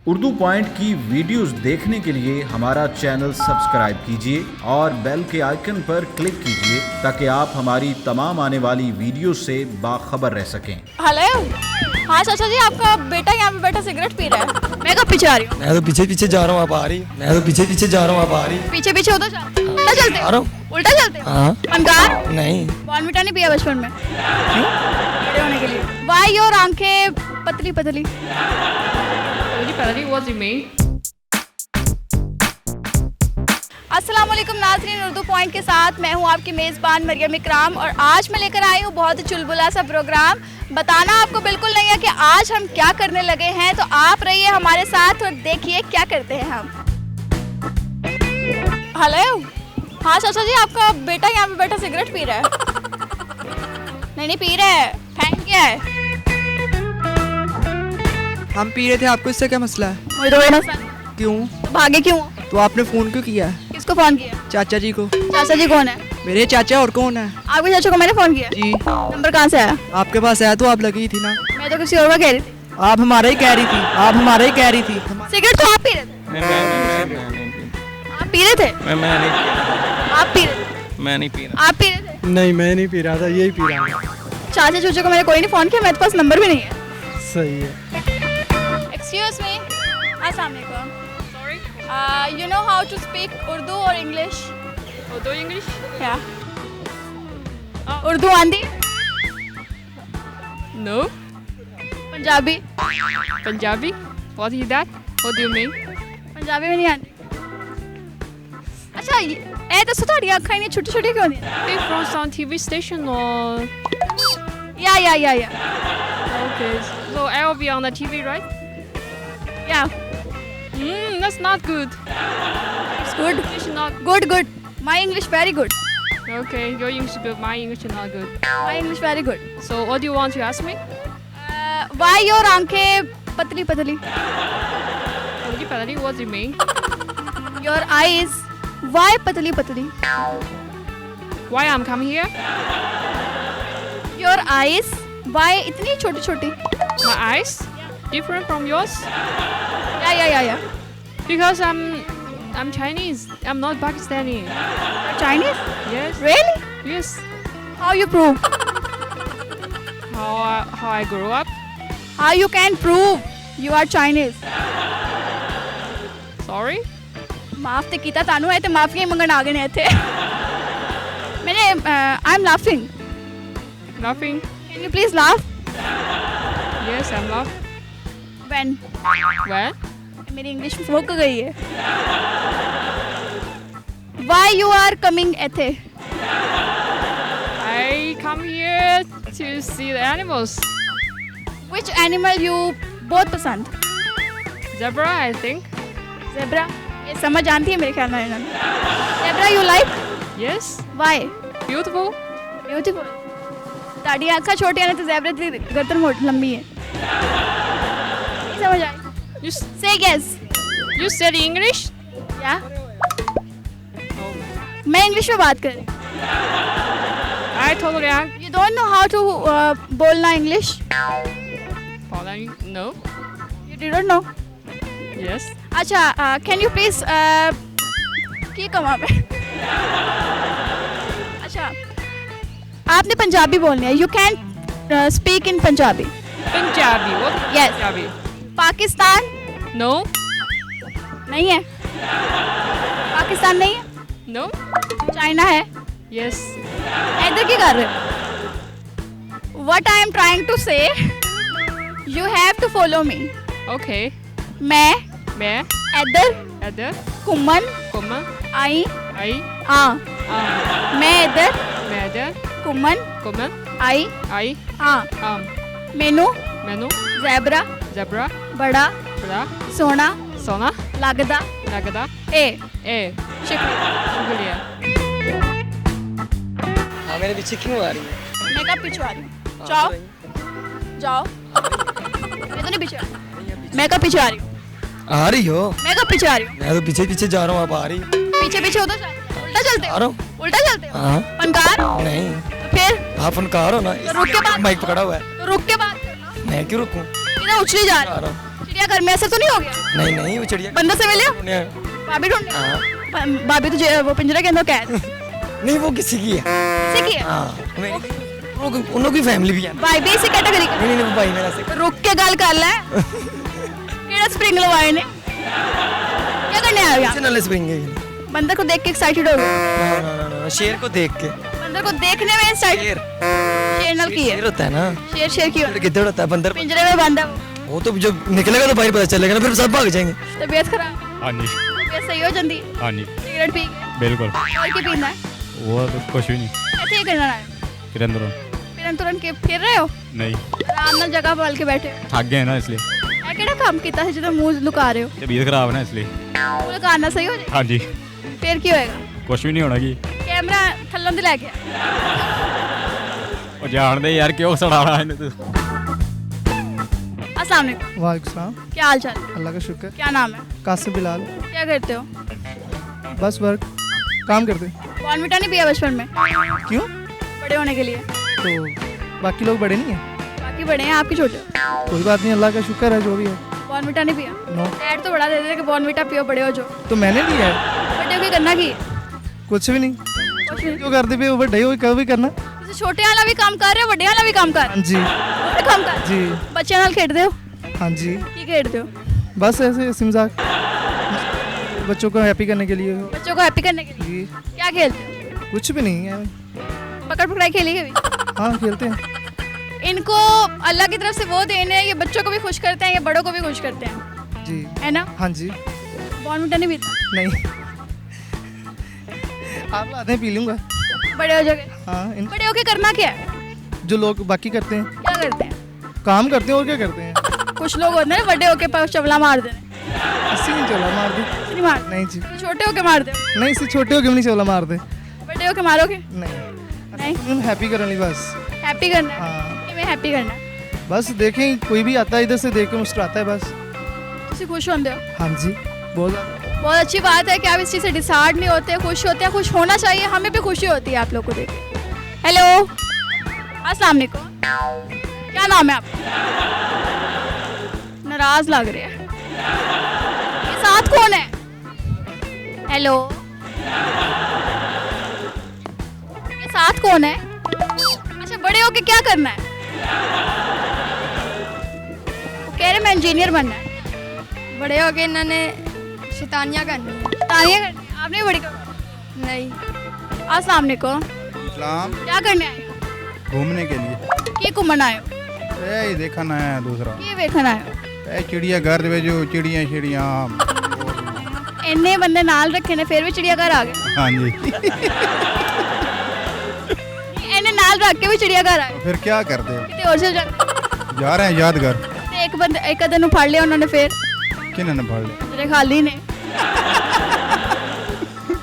Urdu point की videos देखने के लिए हमारा चैनल सब्सक्राइब कीजिए और बेल के आइकन पर क्लिक कीजिए ताकि आप हमारी तमाम आने वाली वीडियो से बाखबर रह सकें। हेलो, हाँ चाचा जी, आपका बेटा यहाँ पे बैठा सिगरेट पी रहा है। मैं कब पीछे आ रही हूँ? मैं तो पीछे पीछे जा रहा हूँ, आप आ रही। मैं तो पीछे पीछे जा रहा हूँ, आप आ रही। पीछे पीछे उल्टा चलते आ रहा हूँ। उल्टा चलते हाँ। फनकार नहीं। बॉर्नविटा नहीं पिया बचपन में बड़े होने के लिए? वाई योर आंखें पतली पतली? What do you mean? अस्सलाम वालेकुम नाज़रीन, उर्दू पॉइंट के साथ मैं हूँ आपकी मेज़बान मरियम इकराम और आज मैं लेकर आई हूँ बहुत ही चुलबुला सा प्रोग्राम। बताना आपको बिल्कुल नहीं है कि आज हम क्या करने लगे हैं, तो आप रहिए हमारे साथ और देखिए क्या करते हैं हम। हेलो, हाँ चाचा जी, आपका बेटा यहाँ पे बैठा सिगरेट पी रहा है। नहीं पी रहा है, फेंक क्या है? हम पी रहे थे, आपको इससे क्या मसला है? मुझे तो कोई मसला नहीं। क्यों? तो भागे क्यों? तो आपने फोन क्यों किया है? किसको फोन किया? चाचा जी को। चाचा जी कौन है? मेरे चाचा और कौन है? आपके चाचा को मैंने फोन किया। जी। नंबर कहाँ से आया? आपके पास आया तो आप लगी थी ना। मैं तो किसी और का कह रही थी। आप हमारा ही कह रही थी, आप हमारा ही कह रही थी। सिगरेट तो आप पी रहे थे। आप पी रहे थे? आप पी रहे थे? मैं नहीं पी रहा। आप पी रहे थे? नहीं, मैं नहीं पी रहा था, यही पी रहा था। चाचा चूचे को मैंने कोई नहीं फोन किया, मेरे पास नंबर भी नहीं है। सही है। एक्सक्यूज मी, अस्सलाम वालेकुम। Sorry, you know how to speak Urdu और इंग्लिश? Urdu English? क्या उर्दू आंदी? No. Punjabi? Punjabi? What is that? What do you mean? Punjabi में नहीं आती। अच्छा, ए तो ਤੁਹਾਡੀ ਅੱਖਾਂ ਇੰਨੀਆਂ ਛੋਟੀ ਛੋਟੀ ਕਿਉਂ ਨੇ? Are you from some TV station or? या Okay. So I will be on the TV, right? That's not good. It's good. English not. Good. My English very good. Okay, your English good. My English is not good. My English very good. So what do you want to ask me? Why your आंखें पतली पतली? What do you mean? Your eyes why पतली पतली? Why I'm coming here? Your eyes why इतनी छोटी छोटी? My eyes different from yours? या Because I'm Chinese. I'm not Pakistani. Chinese? Yes. Really? Yes. How you prove? How I grew up? How you can prove you are Chinese? Sorry. माफ ते कीता तानू है ते माफी मंगण आ गए ने थे। मैंने I'm laughing. Laughing. Can you please laugh? Yes, I'm laugh. When? When? मेरी इंग्लिश फुक गई है। Why you are coming एथे? I come here to see the animals. Which animal you बहुत पसंद? Zebra, I think. Zebra? ये समझ जानती है मेरे ख्याल में इन्होंने। Zebra you like? Yes. Why? Beautiful. Beautiful. ताड़ी आँखें छोटी हैं तो zebra की गर्दन मोटी लंबी है। नहीं समझ आई? You Say yes. you said English? क्या? Oh. मैं इंग्लिश में बात कर रही हूँ। I totally You don't know how to बोलना English? no. You don't know? Yes. अच्छा, can you please की कमा पे? अच्छा, आपने पंजाबी बोलनी है। You can speak in Punjabi. Punjabi. What? Yes. Punjabi. Pakistan No. नहीं है। पाकिस्तान नहीं है। No. चाइना है। Yes. इधर की कर रहे हो? What I am trying to say, you have to follow me. Okay. मैं मैं इधर इधर घुमन घੁੰਮਣ आई आई हाँ। ਆਮ मैं इधर ਮੈਂ ਇੱਧਰ घुमन ਘੁੰਮਣ आई ਆਈ हाँ। ਆਮ मैनू ਮੈਨੂੰ zebra ਜ਼ੈਬਰਾ बड़ा ਬੜਾ सोना ਸੋਹਣਾ लगदा ਲੱਗਦਾ ए ਏ शुक्रिया। ਸ਼ੁਕਰੀਆ। हाँ, मेरे पीछे क्यों आ रही है? मैं कब पीछे आ रही हूँ? जाओ। मैं तो नहीं पीछे आ रही। मैं कब पीछे आ रही हूँ? आ रही हो? मैं कब पीछे आ रही हूँ? मैं तो पीछे पीछे जा रहा हूँ, आप आ रही। पीछे उधर उल्टा चलते आ हो? रहा हूँ। उल्टा चलते हो? हाँ। फनकार? नहीं। तो फिर आप फनकार हो ना? तो रुक के बात माइक पकड़ा हुआ है। तो रुक के बात करना। मैं क्यों रुकूं? इधर उछली जा आ रही रहा हूँ। चिड़िया चिड़ियाघर में ऐसा तो नहीं हो गया? नहीं नहीं वो चिड़िया बंदर से मिले हो? ने- भाभी ढूंढ हाँ। भाभी तो वो पिंजरे के अंदर कैद नहीं वो किसी की है। किसी की है? हाँ उन लोग की फैमिली भी है। भाई भी इसी कैटेगरी का? नहीं नहीं वो भाई मेरा से रुक के गल कर ले केड़ा स्प्रिंग लवाए ने क्या करने आए हो यहाँ? नल स्प्रिंग है। बंदर को देख के एक्साइटेड हो गए? ना, शेर को देख के। बंदर को देखने में एक्साइटेड? शेर शेर नल की शेर है? होता है ना। शेर की शेर किधर होता है बंदर? पिंजरे में बंद है वो। वो तो जब निकलेगा तो बाहर पता चलेगा ना, फिर सब भाग जाएंगे। तबीयत खराब? हाँ जी तबीयत सही हो जाती है? हाँ जी सिगरेट पी के? बिल्कुल और की पीना है? वो तो कुछ भी नहीं ऐसे ही करना है? किरंदर फिर तुरंत के फिर रहे हो? नहीं आराम ਨਾਲ जगह बल के बैठे हो? थक गए ना इसलिए ਇਹ ਕਿਹੜਾ ਕੰਮ ਕੀਤਾ ਸੀ ਜਦੋਂ ਮੂੰਹ ਲੁਕਾ ਰਹੇ ਹੋ? तबीयत खराब है ना इसलिए ਮੂੰਹ ਲੁਕਾਉਣਾ ਸਹੀ ਹੋ ਜਾਏ हाँ जी ਫਿਰ ਕੀ ਹੋਏਗਾ? कुछ भी नहीं होना कि ਕੈਮਰਾ ਥੱਲੋਂ ਦੀ ਲੈ ਕੇ और जान दे यार क्यों सड़ा रहा है इन्हें तो अस्सलाम वालेकुम, वालेकुम सलाम। क्या हाल चाल है? अल्लाह का शुक्र। क्या नाम है? कासिम बिलाल। क्या करते हो? बस वर्क काम करते। बॉर्नविटा नहीं पिया बचपन में? क्यों? बड़े होने के लिए? तो बाकी लोग बड़े नहीं हैं? बाकी बड़े हैं, आपके छोटे हो। कोई बात नहीं, अल्लाह का शुक्र है जो भी है। बॉर्नविटा नहीं पिया? नो। ऐड तो बड़ा दे देते कि बॉर्नविटा पियो बड़े हो जो। तो मैंने लिया है। बड़े होके करना की? कुछ भी नहीं। कुछ नहीं। क्यों करते पे वो बड़े हो कभी भी करना। ਤੁਸੀਂ ਛੋਟੇ ਵਾਲਾ ਵੀ ਕੰਮ ਕਰ ਰਹੇ ਹੋ, ਵੱਡੇ ਵਾਲਾ ਵੀ ਕੰਮ ਕਰ हाँ जी ਰਹੇ ਹੋ? ਕੰਮ ਕਰ जी ਬੱਚਿਆਂ ਨਾਲ ਖੇਡਦੇ ਹੋ? हाँ जी। ਕੀ ਖੇਡਦੇ ਹੋ? बस ऐसे हंसी मजाक बच्चों को हैप्पी करने के लिए। बच्चों को हैप्पी करने के लिए जी क्या खेलते हो? कुछ भी नहीं है। पकड़ पकड़ाई खेली कभी? हाँ खेलते हैं। इनको अल्लाह की तरफ से वो देने हैं, ये बच्चों को भी खुश करते हैं, ये बड़ों को भी खुश करते हैं, जी है ना? हाँ जी। बॉर्नविटा नहीं पीता? नहीं आप लाते हैं पी लूँगा। बड़े हो जाओगे? हाँ बड़े होके करना क्या है? जो लोग बाकी करते हैं क्या करते हैं? काम करते हैं और क्या करते हैं। कुछ लोग होते हैं ना बड़े होके चवला मार देने, अस्सी नहीं चोला मार दे। नहीं मार नहीं जी छोटे होके मार दे, नहीं इससे छोटे हो के भी नहीं चोला मार दे। बड़े होके मारोगे? नहीं नहीं, हैप्पी करने वाली बस। हैप्पी करना है। हाँ कि मैं हैप्पी करना है? बस देखें कोई भी आता है इधर से देख के मुस्कुराता है बस। तुसी खुश होते हो? हाँ जी बहुत ज़्यादा। बहुत अच्छी बात है कि आप इस चीज़ से डिसाइड नहीं होते, खुश होते हैं, खुश होना चाहिए, हमें भी खुशी होती है आप लोग को देख के। हेलो अस्सलाम वालेकुम, क्या नाम है आपका? नाराज लग रहे हैं। ये साथ कौन है? हेलो ये साथ कौन है? अच्छा बड़े होके क्या करना है? वो कह रहे मैं इंजीनियर बनना है। बड़े हो गए इन्होंने शैतानियाँ करनी है। तालियां करनी है। आपने भी बड़ी कर नहीं अस्सलाम वालेकुम, इस्लाम क्या करने आए हो? घूमने के लिए की घूमन आए हो? ये देखना है दूसरा की वेखन आए हो? ये चिड़िया घर में जो चिड़िया चिड़िया ਇੰਨੇ ਬੰਦੇ ਨਾਲ ਰੱਖੇ ਨੇ ਫਿਰ ਵੀ ਚਿੜੀਆ ਘਰ ਆ ਗਏ। हाँ जी ਇਹਨੇ ਨਾਲ ਰੱਖ ਕੇ ਵੀ ਚਿੜੀਆ ਘਰ ਆਏ, फिर क्या करते हो ਕਿਤੇ ਹੋਰ ਚਲ ਜਾਂਦੇ। जा रहे हैं यादगार ਤੇ ਇੱਕ ਅਦਰ ਨੂੰ ਫੜ ਲਿਆ ਉਹਨਾਂ ਨੇ ਫਿਰ किन्ने ने फाड़ लिया ਜਿਹੜੇ ਖਾਲੀ ਨੇ।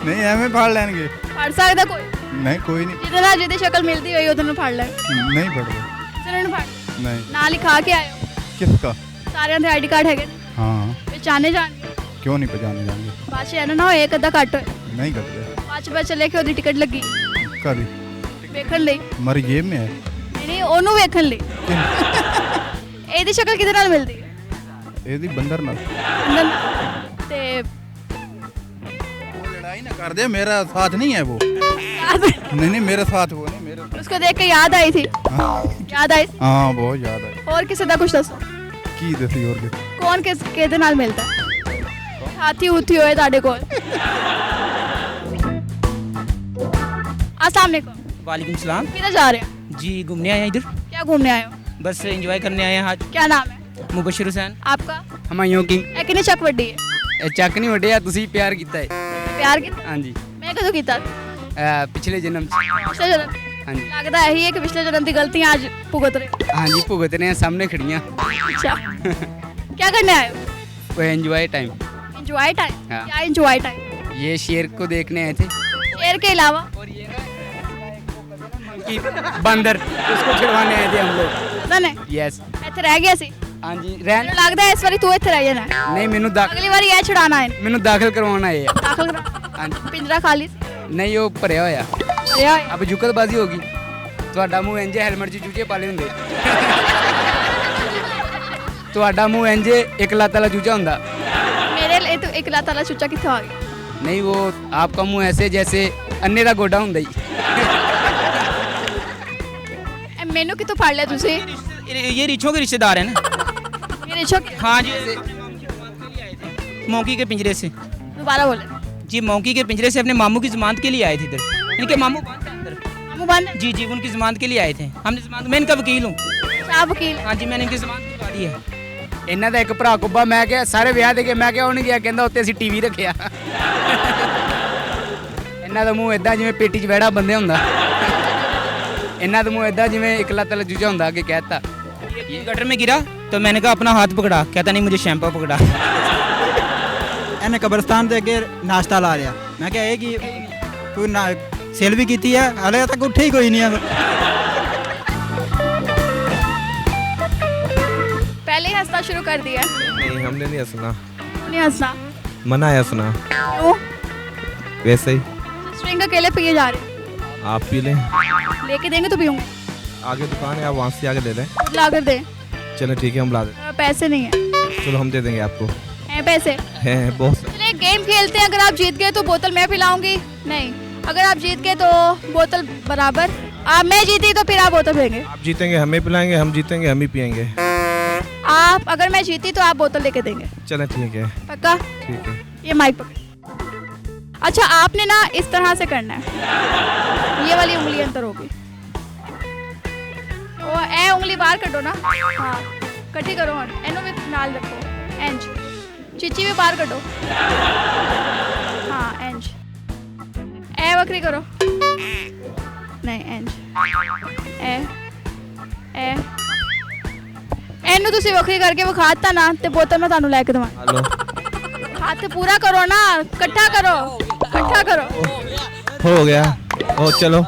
नहीं हमें फाड़ लेंगे ਫੜ ਸਕਦਾ ਕੋਈ? नहीं कोई नहीं ਜਿਹਦੇ ਨਾਲ ਜਿਹਦੀ ਸ਼ਕਲ ਮਿਲਦੀ ਹੋਈ ਉਹਨੂੰ ਫੜ ਲੈ, नहीं फड़ रहे ਕਿਸੇ ਨੂੰ ਫੜ नहीं ਨਾਲ ਹੀ ਖਾ ਕੇ ਆਇਓ। किसका ਸਾਰਿਆਂ ਦੇ ਆਈਡੀ ਕਾਰਡ ਹੈਗੇ ਨੇ, हाँ ਪਛਾਣੇ ਜਾਣਗੇ। क्यों नहीं पहचाने जाएंगे ਬਾਅਦ ਚ ਇਹਨਾਂ ਨਾ ਹੋਏ ਇੱਕ ਅੱਧਾ ਘੱਟ ਹੋਏ, नहीं करते ਬਾਅਦ ਚ ਪਤਾ ਚੱਲੇ ਕਿ ਉਹਦੀ ਟਿਕਟ ਲੱਗੀ कभी ਵੇਖਣ ਲਈ। हमारी जेब में है ਨਹੀਂ ਉਹਨੂੰ ਵੇਖਣ ਲਈ। ਇਹਦੀ ਸ਼ਕਲ ਕਿਹਦੇ ਨਾਲ ਮਿਲਦੀ ਹੈ? यदि बंदर ना ਅੰਦਰ ਨਾਲ। ਤੇ वो लड़ाई ना कर दे मेरा साथ नहीं है वो नहीं मेरे साथ वो नहीं मेरे उसको देख के याद आई थी, हाँ याद आई। हाँ बहुत याद है और किसी का कुछ दसो, की दसी और के कौन किहदे नाल मिलता है? हाथी हुथी होए ਤੁਹਾਡੇ ਕੋਲ? अस्सलाम वालेकुम, वालेकुम सलाम किधर जा रहे हैं? जी घूमने आए हैं इधर, क्या घूमने आए हो? बस एंजॉय करने आए हैं आज। क्या नाम है मुबशिर हुसैन। आपका? हमायूं किंग। ਇਹ ਕਿੰਨੀ ਚੱਕ ਵੱਡੀ ਹੈ? ਇਹ ਚੱਕ ਨਹੀਂ ਵੱਡੇ ਆ, ਤੁਸੀਂ ਪਿਆਰ ਕੀਤਾ ਹੈ। ਪਿਆਰ ਕੀਤਾ? ਹਾਂਜੀ ਮੈਂ ਕਦੋਂ ਕੀਤਾ? ਪਿਛਲੇ ਜਨਮ ਚ। ਪਿਛਲੇ ਜਨਮ? ਹਾਂਜੀ ਲੱਗਦਾ ਇਹੀ ਹੈ ਕਿ ਪਿਛਲੇ ਜਨਮ ਦੀ ਗਲਤੀਆਂ ਅੱਜ ਭੁਗਤ ਰਹੇ ਹੋ। ਹਾਂਜੀ ਭੁਗਤ ਰਹੇ हैं सामने खड़ियाँ। अच्छा क्या करने आए हो? वो एंजॉय टाइम। Enjoy time? हाँ। क्या एंजॉय टाइम? ये शेर को देखने आए थे। शेर के अलावा? और ये कि बंदर, उसको छिड़वाने आए थे हम लोग। ਪਤਾ ਨੇ यस ਇੱਥੇ ਰਹਿ ਗਿਆ ਸੀ। हाँ जी रहन ਮੈਨੂੰ ਲੱਗਦਾ ਇਸ ਵਾਰੀ ਤੂੰ ਇੱਥੇ ਰਹਿ ਜਾਣਾ ਹੈ। नहीं मैनू ਅਗਲੀ ਵਾਰੀ ਇਹ ਛੁਡਾਣਾ ਹੈ। मैनू दाखिल करवाना है। ਦਾਖਲ ਕਰਾ। हाँ जी ਪਿੰਜਰਾ ਖਾਲੀ ਸੀ नहीं वो भरिया होया। ਭਰਿਆ ਹੋਇਆ। अब जुकतबाजी होगी। ਤੁਹਾਡਾ ਮੂੰਹ ਇੰਜ ਹੈਲਮਟ 'ਚ ਚੂਚੇ ਪਾਲੇ ਹੁੰਦੇ। ਤੁਹਾਡਾ ਮੂੰਹ ਇੰਜ ਇੱਕ ਲੱਤ ਵਾਲਾ ਚੂਚਾ ਹੁੰਦਾ मेरे लिए तो एक लात वाला चूचा कितना आ गया नहीं वो आपका मुंह ऐसे जैसे अन्ने ਦਾ ਗੋਡਾ ਹੁੰਦਾ ਜੀ मेनू कितों फाड़ लिया तुझे ये रिछों के रिश्तेदार हैं ना ये रिछो के हाँ जी मौकी के पिंजरे से दोबारा बोले जी मौकी के पिंजरे से अपने मामू की जमानत के लिए आए थे इधर इनके मामू बंद हैं अंदर मामू बंद है? जी जी उनकी जमानत के लिए आए थे हमने जमानत मैं इनका वकील हूँ अच्छा, आप वकील हाँ जी मैंने इनकी जमानत करवा दी है ਇਹਨਾਂ ਦਾ ਇੱਕ ਭਰਾ ਕੁੱਬਾ ਮੈਂ ਕਿਹਾ ਸਾਰੇ ਵਿਆਹ ਦੇ ਕੇ ਮੈਂ ਕਿਹਾ ਉਹ ਨਹੀਂ ਗਿਆ ਕਹਿੰਦਾ ਉੱਤੇ ਅਸੀਂ ਟੀਵੀ ਰੱਖਿਆ ਇਹਨਾਂ ਦਾ ਮੂੰਹ ਇਦਾਂ ਜਿਵੇਂ ਪੇਟੀ 'ਚ ਵੜਾ ਬੰਦੇ ਹੁੰਦਾ ਇਹਨਾਂ ਦਾ ਮੂੰਹ ਇਦਾਂ ਜਿਵੇਂ ਇੱਕ ਲੱਤ ਵਾਲਾ ਚੂਚਾ ਹੁੰਦਾ ਅੱਗੇ ਕਹਿਤਾ ये गटर में गिरा तो मैंने कहा अपना हाथ पकड़ा कहता नहीं मुझे शैम्पू पकड़ा ਇਹਨੇ ਕਬਰਸਤਾਨ ਦੇ ਅੱਗੇ ਨਾਸ਼ਤਾ ਲਾ ਲਿਆ ਮੈਂ ਕਿਹਾ ਇਹ ਕੀ ਕੋਈ ਨਾ ਸੇਲ ਵੀ ਕੀਤੀ ਹੈ ਹਲੇ ਤੱਕ ਉੱਠੇ ਹੀ ਕੋਈ ਨਹੀਂ ਆ पहले ही हंसना शुरू कर दिया नहीं हमने नहीं हंसना नहीं हंसना मना है हंसना क्यों वैसे ही स्ट्रिंग अकेले पिए जा रहे आप पी लें लेके देंगे तो पीऊंगा आगे दुकान है आप वहाँ से आगे ले लें ला कर दे चलो ठीक है हम ला दें पैसे नहीं है चलो हम दे देंगे आपको हैं पैसे हैं बहुत सारे। चलिए गेम खेलते हैं अगर आप जीत गए तो बोतल मैं पिलाऊंगी नहीं अगर आप जीत गए तो बोतल बराबर मैं जीती तो फिर आप बोतल देंगे आप जीतेंगे हमें पिलाएंगे हम जीतेंगे हम ही पियेंगे आप अगर मैं जीती तो आप बोतल लेके देंगे चलें ठीक है पक्का ठीक है ये माइक पकड़ अच्छा आपने ना इस तरह से करना है ये वाली उंगली अंदर होगी ओ ए उंगली बाहर कटो ना हाँ कटी करो हम एनो भी नाल रखो एंज चिची भी बाहर कटो हाँ एंज ए वक्री करो नहीं एंज ए ए एनू तुसी वक्री करके विखाता ना ते बोतल मैं तानू लेके दवा हेलो हाथ पूरा करो ना इकट्ठा करो हो गया ओ चलो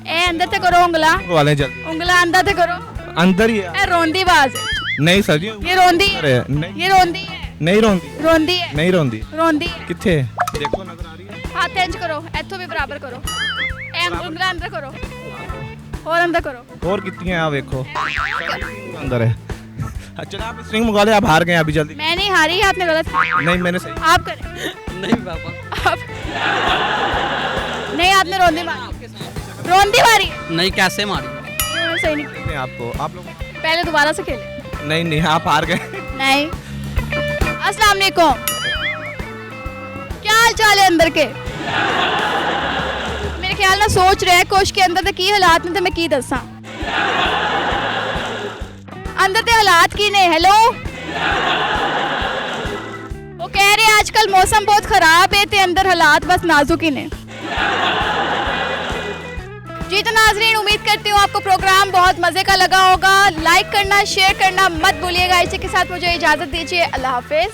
ए अंदर ते करो उंगला वाले जल्दी उंगला अंदर ते करो अंदर ही है ए रोंदी बाज है। नहीं सर जी ये रोंदी अरे है नहीं ये रोंदी है नहीं रोंदी रोंदी है नहीं रोंदी रोंदी है किथे देखो नजर आ रही है हाथ एंज करो इथों भी बराबर करो ए उंगला अंदर करो और अंदर करो और कितनी है आप देखो अंदर है चलो आप स्ट्रिंग मंगा ले आप हार गए अभी जल्दी मैं नहीं हारी आपने गलत नहीं मैंने सही आप करें नहीं पापा आप नहीं आपने रोंदी मारी रोंदी मारी नहीं कैसे मारी ये सही नहीं किया। नहीं आपको आप लोग पहले दोबारा से खेले नहीं नहीं आप हार गए नहीं अस्सलाम वालेकुम क्या हाल चाल है अंदर के मेरे ख्याल ना सोच रहे हैं कोश के अंदर ते की हालात ने ते मैं की दसा अंदर ते हालात की ने हेलो वो कह रहे हैं आजकल मौसम बहुत खराब है ते अंदर हालात बस नाजुक ही ने जी तो नाजरीन उम्मीद करती हूँ आपको प्रोग्राम बहुत मजे का लगा होगा लाइक करना शेयर करना मत भूलिएगा इसी के साथ मुझे इजाजत दीजिए अल्लाह हाफिज।